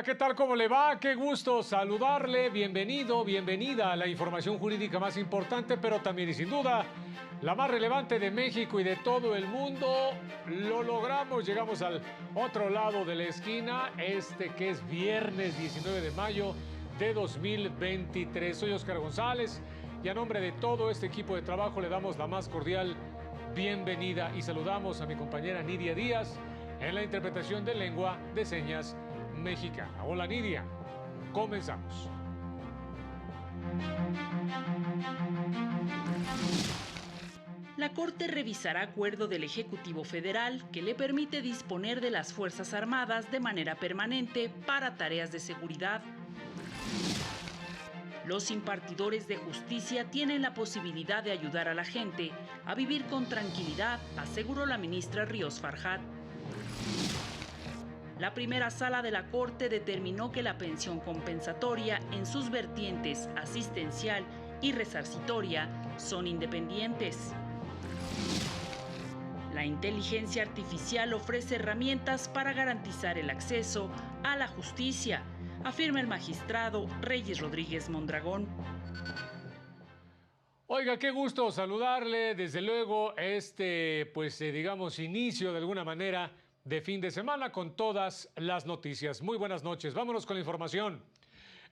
Hola, ¿qué tal? ¿Cómo le va? Qué gusto saludarle. Bienvenido, bienvenida a la información jurídica más importante, pero también y sin duda la más relevante de México y de todo el mundo. Lo logramos, llegamos al otro lado de la esquina, que es viernes 19 de mayo de 2023. Soy Oscar González y a nombre de todo este equipo de trabajo le damos la más cordial bienvenida y saludamos a mi compañera Nidia Díaz en la interpretación de lengua de señas mexicana. Hola Nidia, comenzamos. La Corte revisará acuerdo del Ejecutivo Federal que le permite disponer de las Fuerzas Armadas de manera permanente para tareas de seguridad. Los impartidores de justicia tienen la posibilidad de ayudar a la gente a vivir con tranquilidad, aseguró la ministra Ríos Farjat. La primera sala de la Corte determinó que la pensión compensatoria en sus vertientes asistencial y resarcitoria son independientes. La inteligencia artificial ofrece herramientas para garantizar el acceso a la justicia, afirma el magistrado Reyes Rodríguez Mondragón. Oiga, qué gusto saludarle. Desde luego, digamos, inicio de alguna manera de fin de semana con todas las noticias. Muy buenas noches. Vámonos con la información.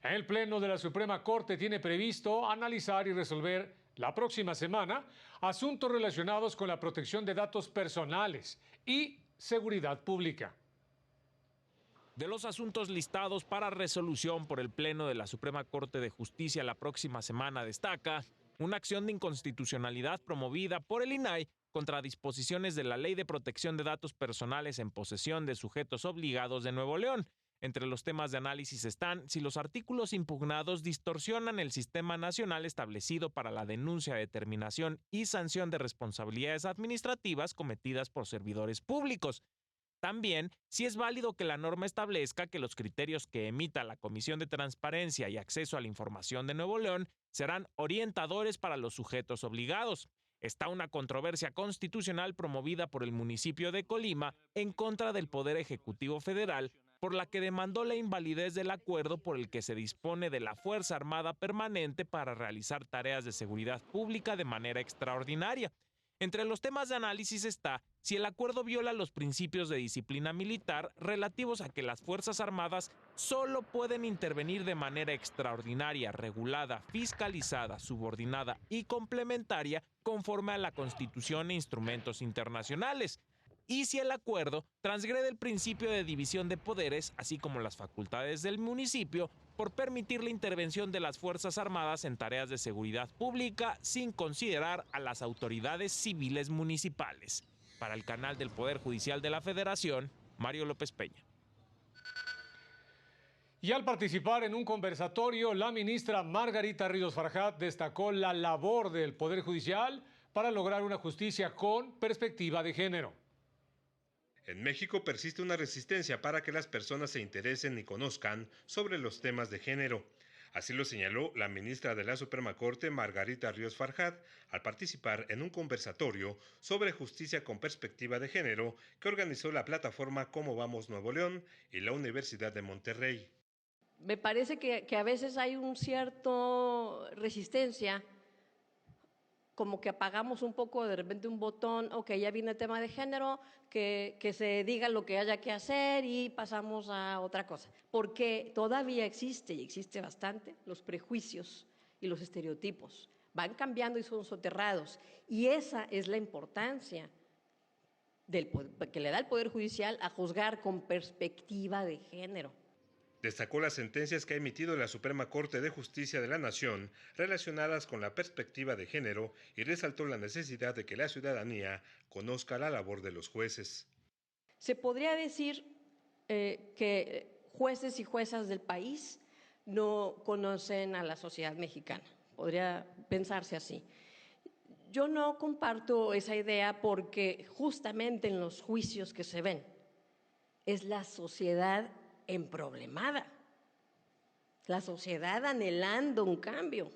El Pleno de la Suprema Corte tiene previsto analizar y resolver la próxima semana asuntos relacionados con la protección de datos personales y seguridad pública. De los asuntos listados para resolución por el Pleno de la Suprema Corte de Justicia la próxima semana destaca una acción de inconstitucionalidad promovida por el INAI contra disposiciones de la Ley de Protección de Datos Personales en posesión de sujetos obligados de Nuevo León. Entre los temas de análisis están si los artículos impugnados distorsionan el sistema nacional establecido para la denuncia, determinación y sanción de responsabilidades administrativas cometidas por servidores públicos. También, si es válido que la norma establezca que los criterios que emita la Comisión de Transparencia y Acceso a la Información de Nuevo León serán orientadores para los sujetos obligados. Está una controversia constitucional promovida por el municipio de Colima en contra del Poder Ejecutivo Federal, por la que demandó la invalidez del acuerdo por el que se dispone de la Fuerza Armada Permanente para realizar tareas de seguridad pública de manera extraordinaria. Entre los temas de análisis está si el acuerdo viola los principios de disciplina militar relativos a que las Fuerzas Armadas solo pueden intervenir de manera extraordinaria, regulada, fiscalizada, subordinada y complementaria conforme a la Constitución e instrumentos internacionales, y si el acuerdo transgrede el principio de división de poderes, así como las facultades del municipio, por permitir la intervención de las Fuerzas Armadas en tareas de seguridad pública sin considerar a las autoridades civiles municipales. Para el canal del Poder Judicial de la Federación, Mario López Peña. Y al participar en un conversatorio, la ministra Margarita Ríos Farjat destacó la labor del Poder Judicial para lograr una justicia con perspectiva de género. En México persiste una resistencia para que las personas se interesen y conozcan sobre los temas de género. Así lo señaló la ministra de la Suprema Corte, Margarita Ríos Farjat, al participar en un conversatorio sobre justicia con perspectiva de género que organizó la plataforma Cómo Vamos Nuevo León y la Universidad de Monterrey. Me parece que a veces hay un cierto resistencia, como que apagamos un poco de repente un botón, ok, ya viene el tema de género, que se diga lo que haya que hacer y pasamos a otra cosa. Porque todavía existe, y existe bastante, los prejuicios y los estereotipos. Van cambiando y son soterrados. Y esa es la importancia que le da el Poder Judicial a juzgar con perspectiva de género. Destacó las sentencias que ha emitido la Suprema Corte de Justicia de la Nación relacionadas con la perspectiva de género y resaltó la necesidad de que la ciudadanía conozca la labor de los jueces. Se podría decir que jueces y juezas del país no conocen a la sociedad mexicana. Podría pensarse así. Yo no comparto esa idea porque justamente en los juicios que se ven es la sociedad emproblemada, la sociedad anhelando un cambio,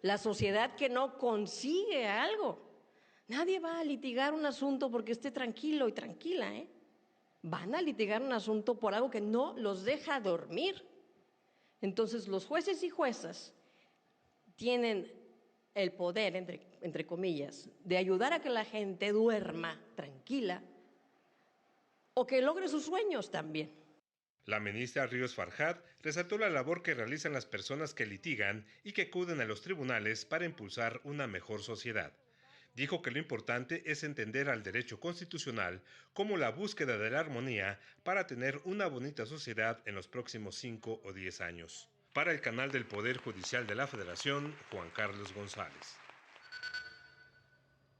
la sociedad que no consigue algo. Nadie va a litigar un asunto porque esté tranquilo y tranquila, van a litigar un asunto por algo que no los deja dormir. Entonces, los jueces y juezas tienen el poder, entre comillas, de ayudar a que la gente duerma tranquila o que logre sus sueños también. La ministra Ríos Farjat resaltó la labor que realizan las personas que litigan y que acuden a los tribunales para impulsar una mejor sociedad. Dijo que lo importante es entender al derecho constitucional como la búsqueda de la armonía para tener una bonita sociedad en los próximos 5 o 10 años. Para el canal del Poder Judicial de la Federación, Juan Carlos González.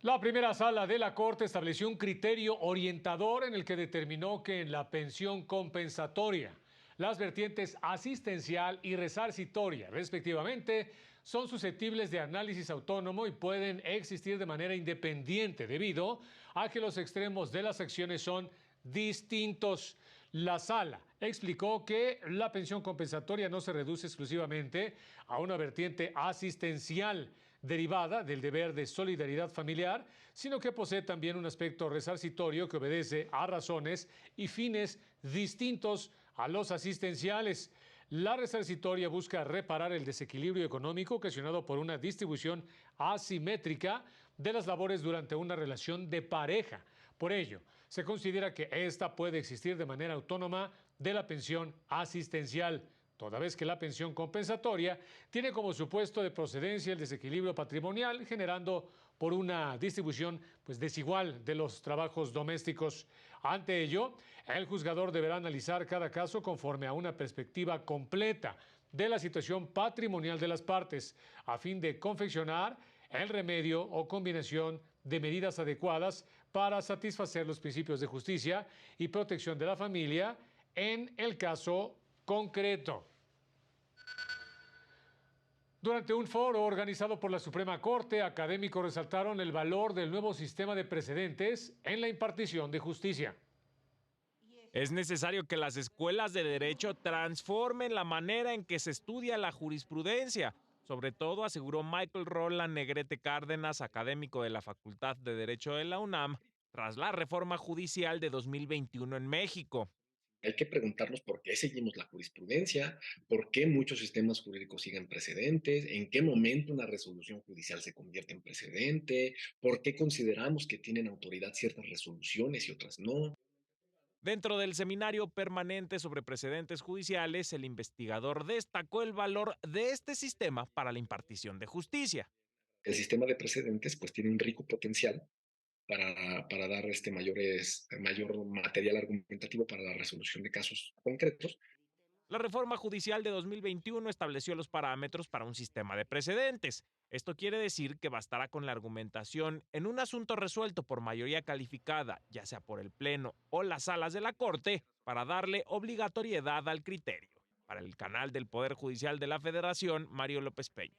La primera sala de la Corte estableció un criterio orientador en el que determinó que en la pensión compensatoria, las vertientes asistencial y resarcitoria, respectivamente, son susceptibles de análisis autónomo y pueden existir de manera independiente debido a que los extremos de las acciones son distintos. La sala explicó que la pensión compensatoria no se reduce exclusivamente a una vertiente asistencial derivada del deber de solidaridad familiar, sino que posee también un aspecto resarcitorio que obedece a razones y fines distintos a los asistenciales. La resarcitoria busca reparar el desequilibrio económico ocasionado por una distribución asimétrica de las labores durante una relación de pareja. Por ello, se considera que esta puede existir de manera autónoma de la pensión asistencial, toda vez que la pensión compensatoria tiene como supuesto de procedencia el desequilibrio patrimonial, generando por una distribución desigual de los trabajos domésticos. Ante ello, el juzgador deberá analizar cada caso conforme a una perspectiva completa de la situación patrimonial de las partes, a fin de confeccionar el remedio o combinación de medidas adecuadas para satisfacer los principios de justicia y protección de la familia en el caso concreto. Durante un foro organizado por la Suprema Corte, académicos resaltaron el valor del nuevo sistema de precedentes en la impartición de justicia. Es necesario que las escuelas de derecho transformen la manera en que se estudia la jurisprudencia. Sobre todo, aseguró Michael Roland Negrete Cárdenas, académico de la Facultad de Derecho de la UNAM, tras la reforma judicial de 2021 en México. Hay que preguntarnos por qué seguimos la jurisprudencia, por qué muchos sistemas jurídicos siguen precedentes, en qué momento una resolución judicial se convierte en precedente, por qué consideramos que tienen autoridad ciertas resoluciones y otras no. Dentro del seminario permanente sobre precedentes judiciales, el investigador destacó el valor de este sistema para la impartición de justicia. El sistema de precedentes tiene un rico potencial para dar mayor material argumentativo para la resolución de casos concretos. La reforma judicial de 2021 estableció los parámetros para un sistema de precedentes. Esto quiere decir que bastará con la argumentación en un asunto resuelto por mayoría calificada, ya sea por el Pleno o las salas de la Corte, para darle obligatoriedad al criterio. Para el canal del Poder Judicial de la Federación, Mario López Peña.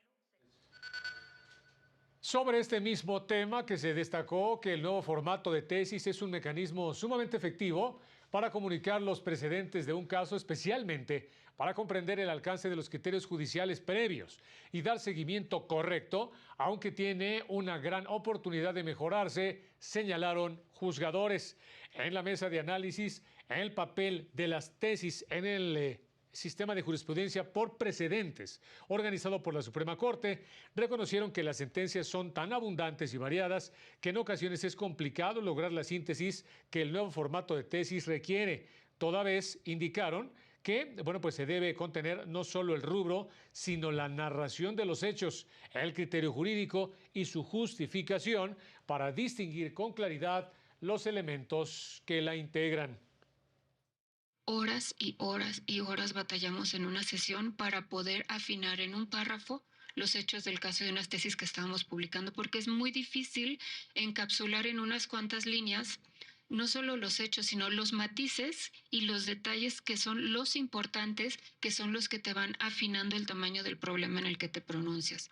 Sobre este mismo tema, que se destacó que el nuevo formato de tesis es un mecanismo sumamente efectivo para comunicar los precedentes de un caso, especialmente para comprender el alcance de los criterios judiciales previos y dar seguimiento correcto, aunque tiene una gran oportunidad de mejorarse, señalaron juzgadores. En la mesa de análisis, el papel de las tesis en el sistema de jurisprudencia por precedentes, organizado por la Suprema Corte, reconocieron que las sentencias son tan abundantes y variadas que en ocasiones es complicado lograr la síntesis que el nuevo formato de tesis requiere. Toda vez indicaron que se debe contener no solo el rubro, sino la narración de los hechos, el criterio jurídico y su justificación para distinguir con claridad los elementos que la integran. Horas y horas y horas batallamos en una sesión para poder afinar en un párrafo los hechos del caso de unas tesis que estábamos publicando, porque es muy difícil encapsular en unas cuantas líneas no solo los hechos, sino los matices y los detalles que son los importantes, que son los que te van afinando el tamaño del problema en el que te pronuncias.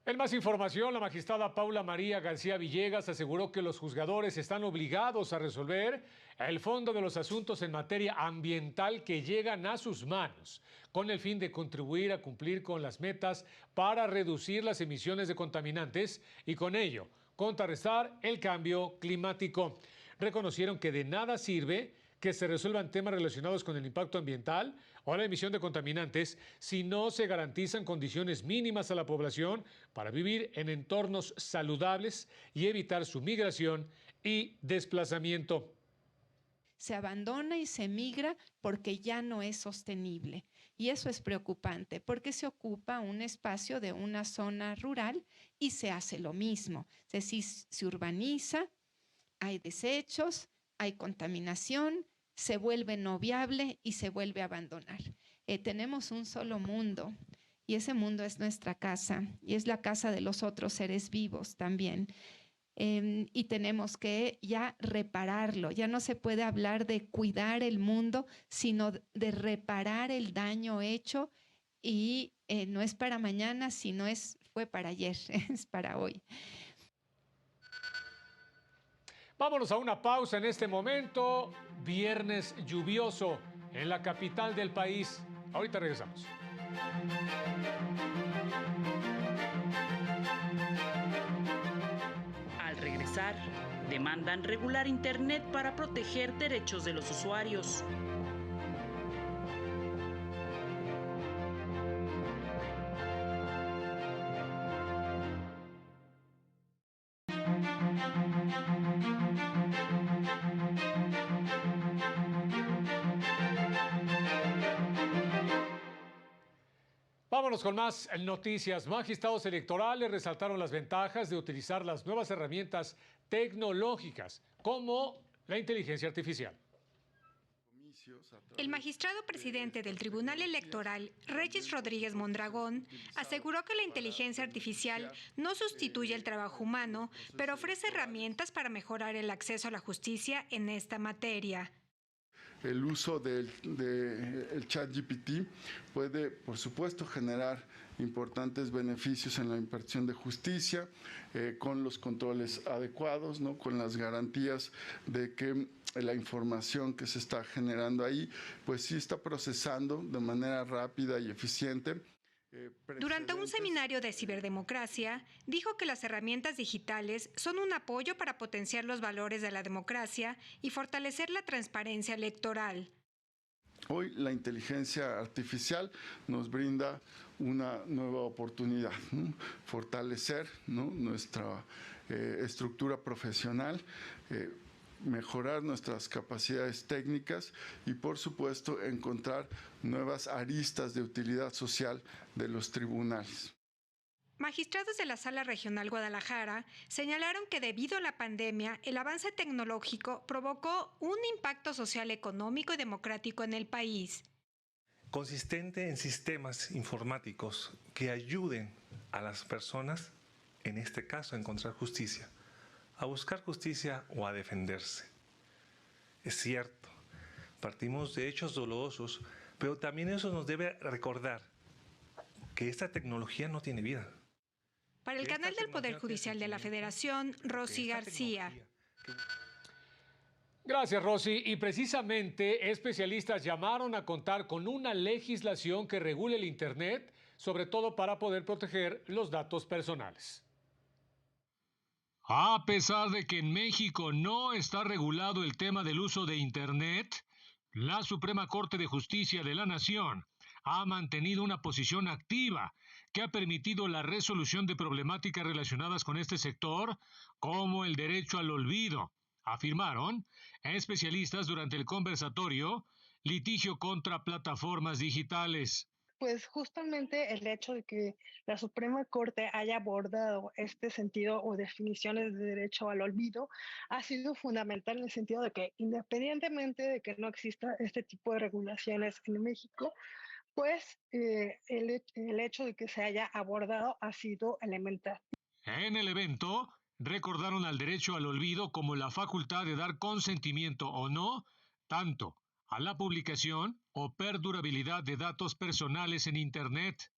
En más información, la magistrada Paula María García Villegas aseguró que los juzgadores están obligados a resolver el fondo de los asuntos en materia ambiental que llegan a sus manos, con el fin de contribuir a cumplir con las metas para reducir las emisiones de contaminantes y con ello contrarrestar el cambio climático. reconocieron que de nada sirve que se resuelvan temas relacionados con el impacto ambiental o la emisión de contaminantes si no se garantizan condiciones mínimas a la población para vivir en entornos saludables y evitar su migración y desplazamiento. Se abandona y se migra porque ya no es sostenible. Y eso es preocupante porque se ocupa un espacio de una zona rural y se hace lo mismo. Es decir, se urbaniza, hay desechos, hay contaminación, se vuelve no viable y se vuelve a abandonar. Tenemos un solo mundo y ese mundo es nuestra casa y es la casa de los otros seres vivos también. Y tenemos que ya repararlo. Ya no se puede hablar de cuidar el mundo, sino de reparar el daño hecho y no es para mañana, sino fue para ayer, es para hoy. Vámonos a una pausa en este momento. Viernes lluvioso en la capital del país. Ahorita regresamos. Al regresar, demandan regular Internet para proteger derechos de los usuarios. Vámonos con más noticias. Magistrados electorales resaltaron las ventajas de utilizar las nuevas herramientas tecnológicas, como la inteligencia artificial. El magistrado presidente del Tribunal Electoral, Reyes Rodríguez Mondragón, aseguró que la inteligencia artificial no sustituye el trabajo humano, pero ofrece herramientas para mejorar el acceso a la justicia en esta materia. El uso del ChatGPT puede, por supuesto, generar importantes beneficios en la impartición de justicia, con los controles adecuados, ¿no? Con las garantías de que la información que se está generando ahí, pues sí está procesando de manera rápida y eficiente. Durante un seminario de ciberdemocracia, dijo que las herramientas digitales son un apoyo para potenciar los valores de la democracia y fortalecer la transparencia electoral. Hoy la inteligencia artificial nos brinda una nueva oportunidad, ¿no? Fortalecer, ¿no? Nuestra estructura profesional, mejorar nuestras capacidades técnicas y, por supuesto, encontrar nuevas aristas de utilidad social de los tribunales. Magistrados de la Sala Regional Guadalajara señalaron que debido a la pandemia, el avance tecnológico provocó un impacto social, económico y democrático en el país. Consistente en sistemas informáticos que ayuden a las personas, en este caso, a encontrar justicia, a buscar justicia o a defenderse. Es cierto, partimos de hechos dolorosos, pero también eso nos debe recordar que esta tecnología no tiene vida. Para el canal del Poder Judicial de la Federación, Rosy García. Gracias, Rosy. Y precisamente especialistas llamaron a contar con una legislación que regule el Internet, sobre todo para poder proteger los datos personales. A pesar de que en México no está regulado el tema del uso de Internet, la Suprema Corte de Justicia de la Nación ha mantenido una posición activa que ha permitido la resolución de problemáticas relacionadas con este sector, como el derecho al olvido, afirmaron especialistas durante el conversatorio Litigio contra plataformas digitales. Pues justamente el hecho de que la Suprema Corte haya abordado este sentido o definiciones de derecho al olvido ha sido fundamental en el sentido de que, independientemente de que no exista este tipo de regulaciones en México, pues el hecho de que se haya abordado ha sido elemental. En el evento, recordaron al derecho al olvido como la facultad de dar consentimiento o no, tanto a la publicación o perdurabilidad de datos personales en Internet.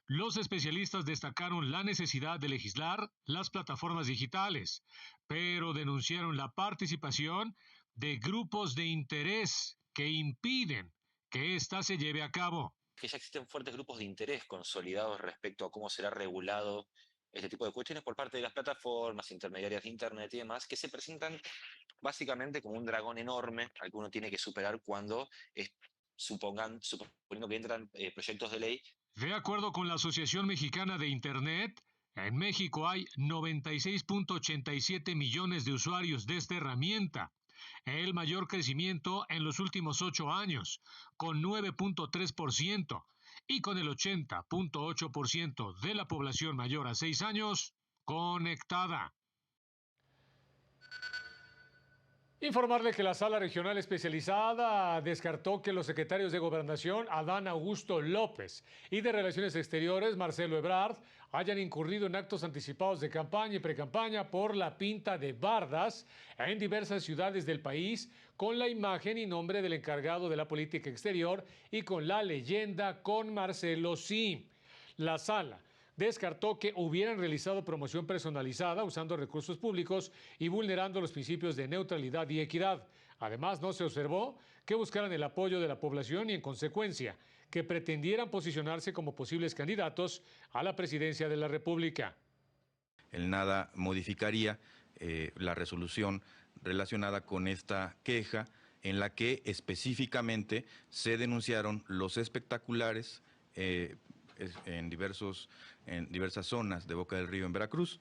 Los especialistas destacaron la necesidad de legislar las plataformas digitales, pero denunciaron la participación de grupos de interés que impiden que ésta se lleve a cabo. Que ya existen fuertes grupos de interés consolidados respecto a cómo será regulado este tipo de cuestiones por parte de las plataformas intermediarias de Internet y demás, que se presentan básicamente como un dragón enorme al que uno tiene que superar cuando suponiendo que entran proyectos de ley. De acuerdo con la Asociación Mexicana de Internet, en México hay 96.87 millones de usuarios de esta herramienta, el mayor crecimiento en los últimos 8 años, con 9.3%, y con el 80.8% de la población mayor a 6 años conectada. Informarle que la Sala Regional Especializada descartó que los secretarios de Gobernación, Adán Augusto López, y de Relaciones Exteriores, Marcelo Ebrard, hayan incurrido en actos anticipados de campaña y precampaña por la pinta de bardas en diversas ciudades del país, con la imagen y nombre del encargado de la política exterior y con la leyenda "Con Marcelo sí". La Sala descartó que hubieran realizado promoción personalizada usando recursos públicos y vulnerando los principios de neutralidad y equidad. Además, no se observó que buscaran el apoyo de la población y, en consecuencia, que pretendieran posicionarse como posibles candidatos a la presidencia de la República. El nada modificaría la resolución relacionada con esta queja, en la que específicamente se denunciaron los espectaculares en diversas zonas de Boca del Río en Veracruz.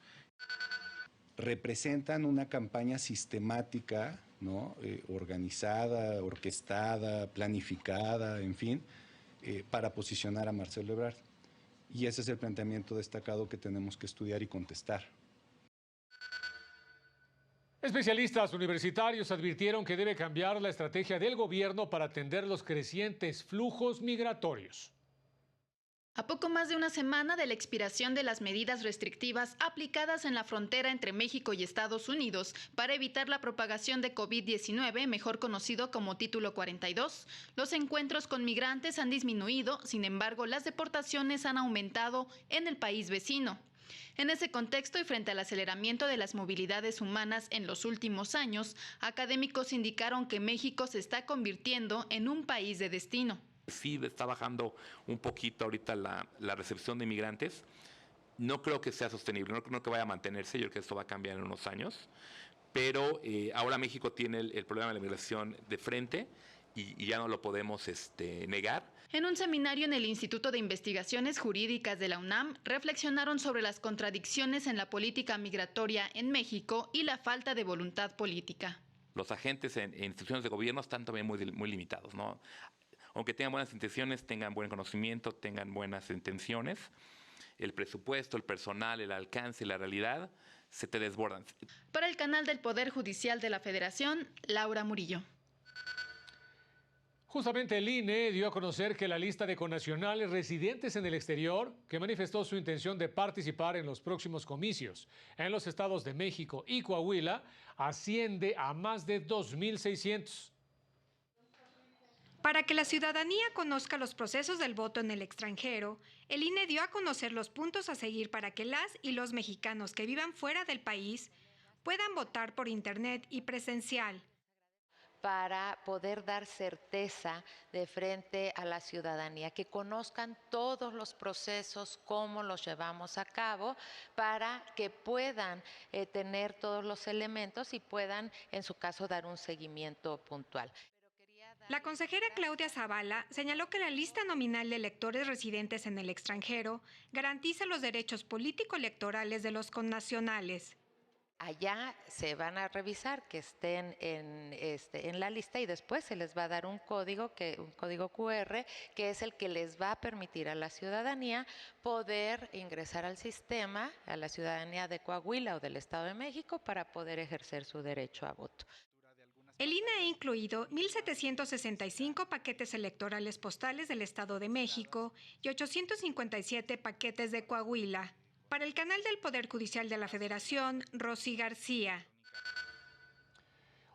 Representan una campaña sistemática, ¿no? Organizada, orquestada, planificada, en fin, para posicionar a Marcelo Ebrard. Y ese es el planteamiento destacado que tenemos que estudiar y contestar. Especialistas universitarios advirtieron que debe cambiar la estrategia del gobierno para atender los crecientes flujos migratorios. A poco más de una semana de la expiración de las medidas restrictivas aplicadas en la frontera entre México y Estados Unidos para evitar la propagación de COVID-19, mejor conocido como Título 42, los encuentros con migrantes han disminuido, sin embargo, las deportaciones han aumentado en el país vecino. En ese contexto y frente al aceleramiento de las movilidades humanas en los últimos años, académicos indicaron que México se está convirtiendo en un país de destino. Sí está bajando un poquito ahorita la recepción de inmigrantes. No creo que sea sostenible, no creo que vaya a mantenerse, yo creo que esto va a cambiar en unos años, pero ahora México tiene el problema de la migración de frente y ya no lo podemos negar. En un seminario en el Instituto de Investigaciones Jurídicas de la UNAM, reflexionaron sobre las contradicciones en la política migratoria en México y la falta de voluntad política. Los agentes en instituciones de gobierno están también muy limitados, ¿no? Aunque tengan buenas intenciones, tengan buen conocimiento, tengan buenas intenciones, el presupuesto, el personal, el alcance y la realidad se te desbordan. Para el canal del Poder Judicial de la Federación, Laura Murillo. Justamente el INE dio a conocer que la lista de connacionales residentes en el exterior, que manifestó su intención de participar en los próximos comicios en los estados de México y Coahuila, asciende a más de 2.600. Para que la ciudadanía conozca los procesos del voto en el extranjero, el INE dio a conocer los puntos a seguir para que las y los mexicanos que vivan fuera del país puedan votar por Internet y presencial. Para poder dar certeza de frente a la ciudadanía, que conozcan todos los procesos, cómo los llevamos a cabo, para que puedan tener todos los elementos y puedan, en su caso, dar un seguimiento puntual. La consejera Claudia Zavala señaló que la lista nominal de electores residentes en el extranjero garantiza los derechos político-electorales de los connacionales. Allá se van a revisar que estén en la lista y después se les va a dar un código QR, que es el que les va a permitir a la ciudadanía poder ingresar al sistema, a la ciudadanía de Coahuila o del Estado de México, para poder ejercer su derecho a voto. El INE ha incluido 1,765 paquetes electorales postales del Estado de México y 857 paquetes de Coahuila. Para el canal del Poder Judicial de la Federación, Rosy García.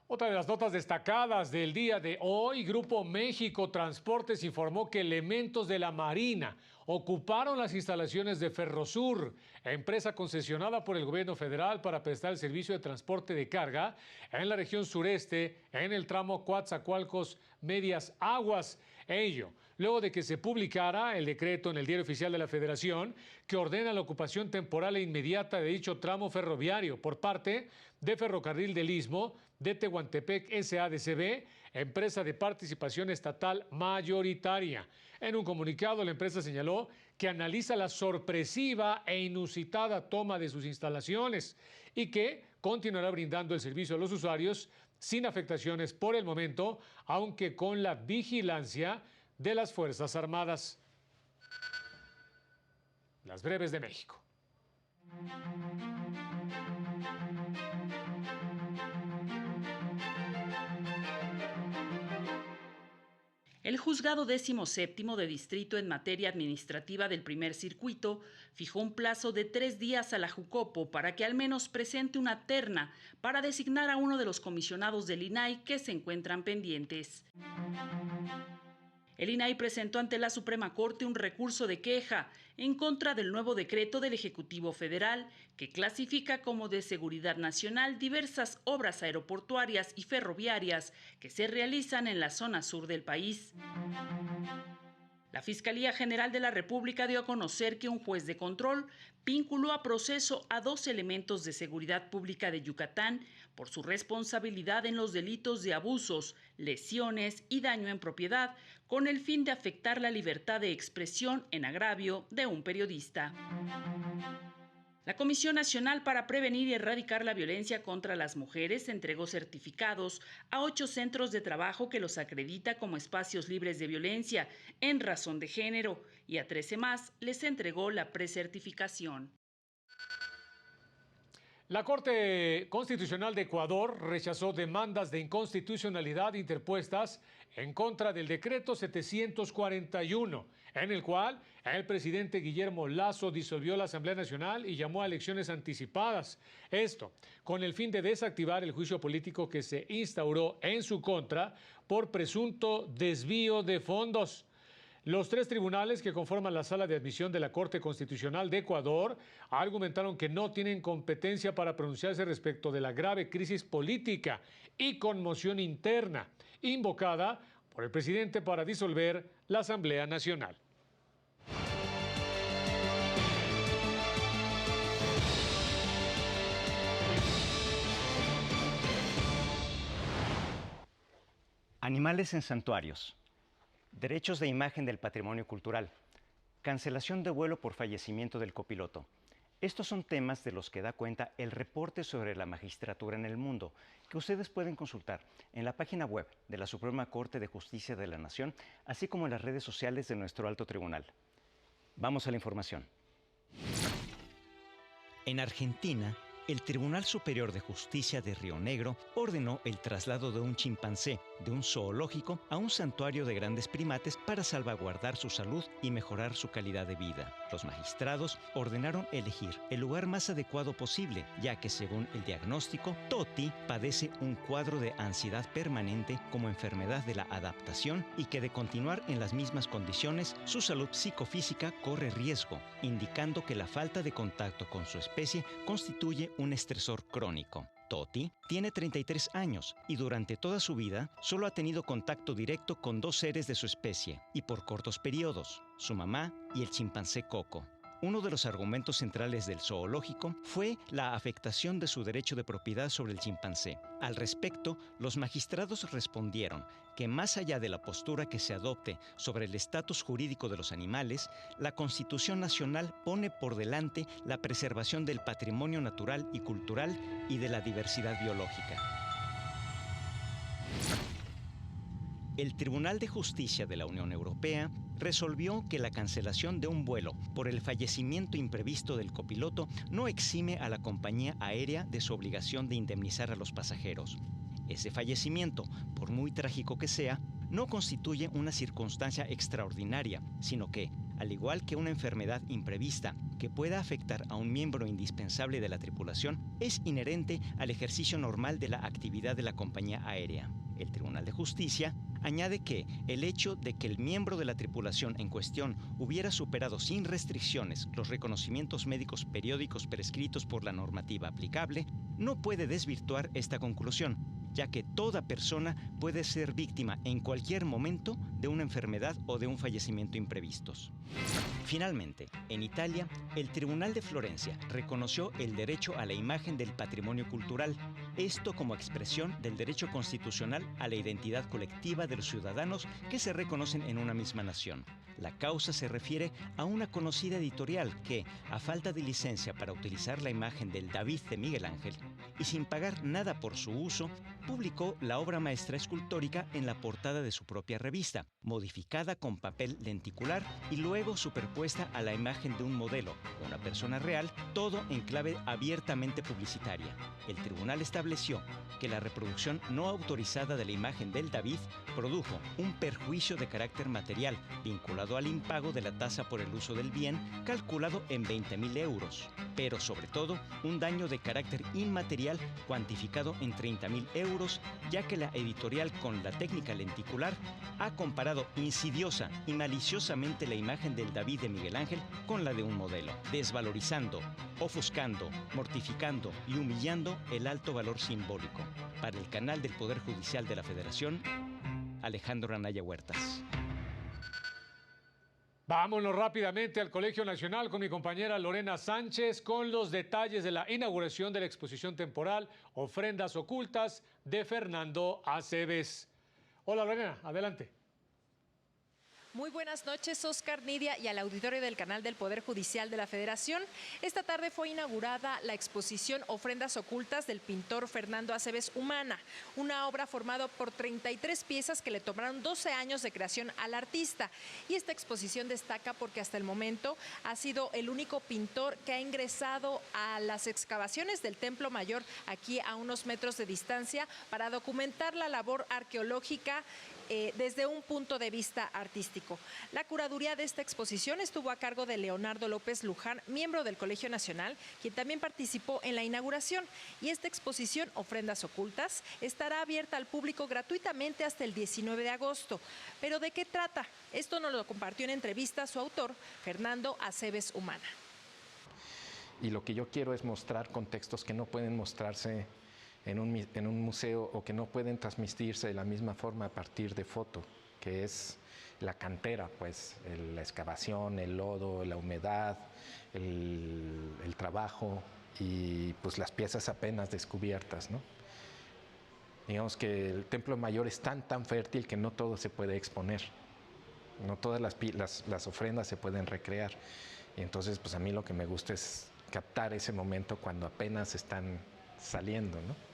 Otra de las notas destacadas del día de hoy, Grupo México Transportes informó que elementos de la Marina ocuparon las instalaciones de Ferrosur, empresa concesionada por el gobierno federal para prestar el servicio de transporte de carga en la región sureste, en el tramo Coatzacoalcos-Medias Aguas. Ello luego de que se publicara el decreto en el Diario Oficial de la Federación que ordena la ocupación temporal e inmediata de dicho tramo ferroviario por parte de Ferrocarril del Istmo de Tehuantepec S.A.D.C.B., empresa de participación estatal mayoritaria. En un comunicado, la empresa señaló que analiza la sorpresiva e inusitada toma de sus instalaciones y que continuará brindando el servicio a los usuarios sin afectaciones por el momento, aunque con la vigilancia de las Fuerzas Armadas. Las breves de México. El Juzgado 17º de Distrito en materia administrativa del Primer Circuito fijó un plazo de 3 días a la Jucopo para que al menos presente una terna para designar a uno de los comisionados del INAI que se encuentran pendientes. El INAI presentó ante la Suprema Corte un recurso de queja en contra del nuevo decreto del Ejecutivo Federal que clasifica como de seguridad nacional diversas obras aeroportuarias y ferroviarias que se realizan en la zona sur del país. La Fiscalía General de la República dio a conocer que un juez de control vinculó a proceso a 2 elementos de seguridad pública de Yucatán por su responsabilidad en los delitos de abusos, lesiones y daño en propiedad, con el fin de afectar la libertad de expresión en agravio de un periodista. La Comisión Nacional para Prevenir y Erradicar la Violencia contra las Mujeres entregó certificados a 8 centros de trabajo que los acredita como espacios libres de violencia en razón de género y a 13 más les entregó la precertificación. La Corte Constitucional de Ecuador rechazó demandas de inconstitucionalidad interpuestas en contra del decreto 741, en el cual el presidente Guillermo Lasso disolvió la Asamblea Nacional y llamó a elecciones anticipadas. Esto con el fin de desactivar el juicio político que se instauró en su contra por presunto desvío de fondos. Los 3 tribunales que conforman la Sala de Admisión de la Corte Constitucional de Ecuador argumentaron que no tienen competencia para pronunciarse respecto de la grave crisis política y conmoción interna invocada por el presidente para disolver la Asamblea Nacional. Animales en santuarios. Derechos de imagen del patrimonio cultural. Cancelación de vuelo por fallecimiento del copiloto. Estos son temas de los que da cuenta el reporte sobre la magistratura en el mundo, que ustedes pueden consultar en la página web de la Suprema Corte de Justicia de la Nación, así como en las redes sociales de nuestro alto tribunal. Vamos a la información. En Argentina, el Tribunal Superior de Justicia de Río Negro ordenó el traslado de un chimpancé de un zoológico a un santuario de grandes primates para salvaguardar su salud y mejorar su calidad de vida. Los magistrados ordenaron elegir el lugar más adecuado posible, ya que según el diagnóstico, Toti padece un cuadro de ansiedad permanente como enfermedad de la adaptación y que de continuar en las mismas condiciones, su salud psicofísica corre riesgo, indicando que la falta de contacto con su especie constituye un estresor crónico. Toti tiene 33 años y durante toda su vida solo ha tenido contacto directo con 2 seres de su especie y por cortos periodos, su mamá y el chimpancé Coco. Uno de los argumentos centrales del zoológico fue la afectación de su derecho de propiedad sobre el chimpancé. Al respecto, los magistrados respondieron que más allá de la postura que se adopte sobre el estatus jurídico de los animales, la Constitución Nacional pone por delante la preservación del patrimonio natural y cultural y de la diversidad biológica. El Tribunal de Justicia de la Unión Europea resolvió que la cancelación de un vuelo por el fallecimiento imprevisto del copiloto no exime a la compañía aérea de su obligación de indemnizar a los pasajeros. Ese fallecimiento, por muy trágico que sea, no constituye una circunstancia extraordinaria, sino que, al igual que una enfermedad imprevista que pueda afectar a un miembro indispensable de la tripulación, es inherente al ejercicio normal de la actividad de la compañía aérea. El Tribunal de Justicia añade que el hecho de que el miembro de la tripulación en cuestión hubiera superado sin restricciones los reconocimientos médicos periódicos prescritos por la normativa aplicable no puede desvirtuar esta conclusión, ya que toda persona puede ser víctima en cualquier momento de una enfermedad o de un fallecimiento imprevistos. Finalmente, en Italia, el Tribunal de Florencia reconoció el derecho a la imagen del patrimonio cultural, esto como expresión del derecho constitucional a la identidad colectiva de los ciudadanos que se reconocen en una misma nación. La causa se refiere a una conocida editorial que, a falta de licencia para utilizar la imagen del David de Miguel Ángel y sin pagar nada por su uso, publicó la obra maestra escultórica en la portada de su propia revista, modificada con papel lenticular y luego superpuesta a la imagen de un modelo, una persona real, todo en clave abiertamente publicitaria. El tribunal estableció que la reproducción no autorizada de la imagen del David produjo un perjuicio de carácter material vinculado al impago de la tasa por el uso del bien calculado en 20.000 euros, pero sobre todo un daño de carácter inmaterial cuantificado en 30.000 euros, ya que la editorial con la técnica lenticular ha comparado insidiosa y maliciosamente la imagen del David de Miguel Ángel con la de un modelo, desvalorizando, ofuscando, mortificando y humillando el alto valor simbólico. Para el canal del Poder Judicial de la Federación, Alejandro Anaya Huertas. Vámonos rápidamente al Colegio Nacional con mi compañera Lorena Sánchez con los detalles de la inauguración de la exposición temporal Ofrendas Ocultas de Fernando Aceves. Hola Lorena, adelante. Muy buenas noches, Oscar, Nidia y al auditorio del canal del Poder Judicial de la Federación. Esta tarde fue inaugurada la exposición Ofrendas Ocultas del pintor Fernando Aceves Humana, una obra formada por 33 piezas que le tomaron 12 años de creación al artista. Y esta exposición destaca porque hasta el momento ha sido el único pintor que ha ingresado a las excavaciones del Templo Mayor aquí a unos metros de distancia para documentar la labor arqueológica desde un punto de vista artístico. La curaduría de esta exposición estuvo a cargo de Leonardo López Luján, miembro del Colegio Nacional, quien también participó en la inauguración. Y esta exposición, Ofrendas Ocultas, estará abierta al público gratuitamente hasta el 19 de agosto. ¿Pero de qué trata? Esto nos lo compartió en entrevista su autor, Fernando Aceves Humana. Y lo que yo quiero es mostrar contextos que no pueden mostrarse en un museo o que no pueden transmitirse de la misma forma a partir de foto, que es la cantera, pues, la excavación, el lodo, la humedad, el trabajo y pues las piezas apenas descubiertas, ¿no? Digamos que el Templo Mayor es tan fértil que no todo se puede exponer, no todas las ofrendas se pueden recrear. Y entonces pues a mí lo que me gusta es captar ese momento cuando apenas están saliendo, ¿no?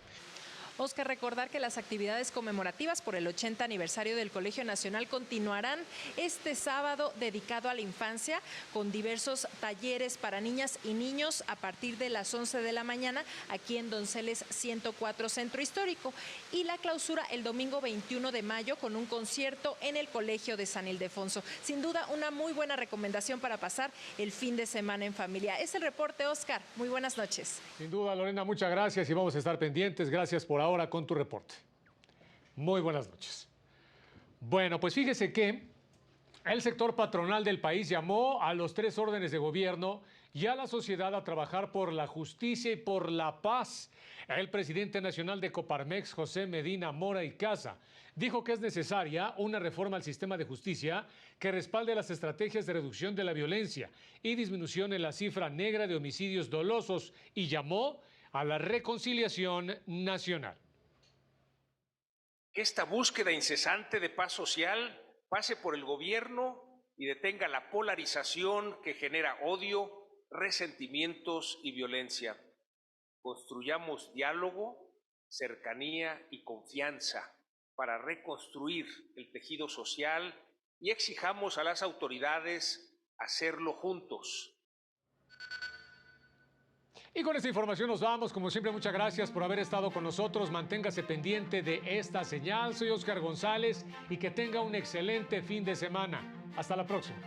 Oscar, recordar que las actividades conmemorativas por el 80 aniversario del Colegio Nacional continuarán este sábado dedicado a la infancia con diversos talleres para niñas y niños a partir de las 11 de la mañana aquí en Donceles 104 Centro Histórico y la clausura el domingo 21 de mayo con un concierto en el Colegio de San Ildefonso. Sin duda una muy buena recomendación para pasar el fin de semana en familia. Es el reporte, Oscar. Muy buenas noches. Sin duda, Lorena, muchas gracias y vamos a estar pendientes. Gracias por ahora con tu reporte. Muy buenas noches. Bueno, pues fíjese que el sector patronal del país llamó a los 3 órdenes de gobierno y a la sociedad a trabajar por la justicia y por la paz. El presidente nacional de Coparmex, José Medina Mora y Casa, dijo que es necesaria una reforma al sistema de justicia que respalde las estrategias de reducción de la violencia y disminución en la cifra negra de homicidios dolosos y llamó a la reconciliación nacional. Que esta búsqueda incesante de paz social pase por el gobierno y detenga la polarización que genera odio, resentimientos y violencia. Construyamos diálogo, cercanía y confianza para reconstruir el tejido social y exijamos a las autoridades hacerlo juntos. Y con esta información nos vamos. Como siempre, muchas gracias por haber estado con nosotros. Manténgase pendiente de esta señal. Soy Oscar González y que tenga un excelente fin de semana. Hasta la próxima.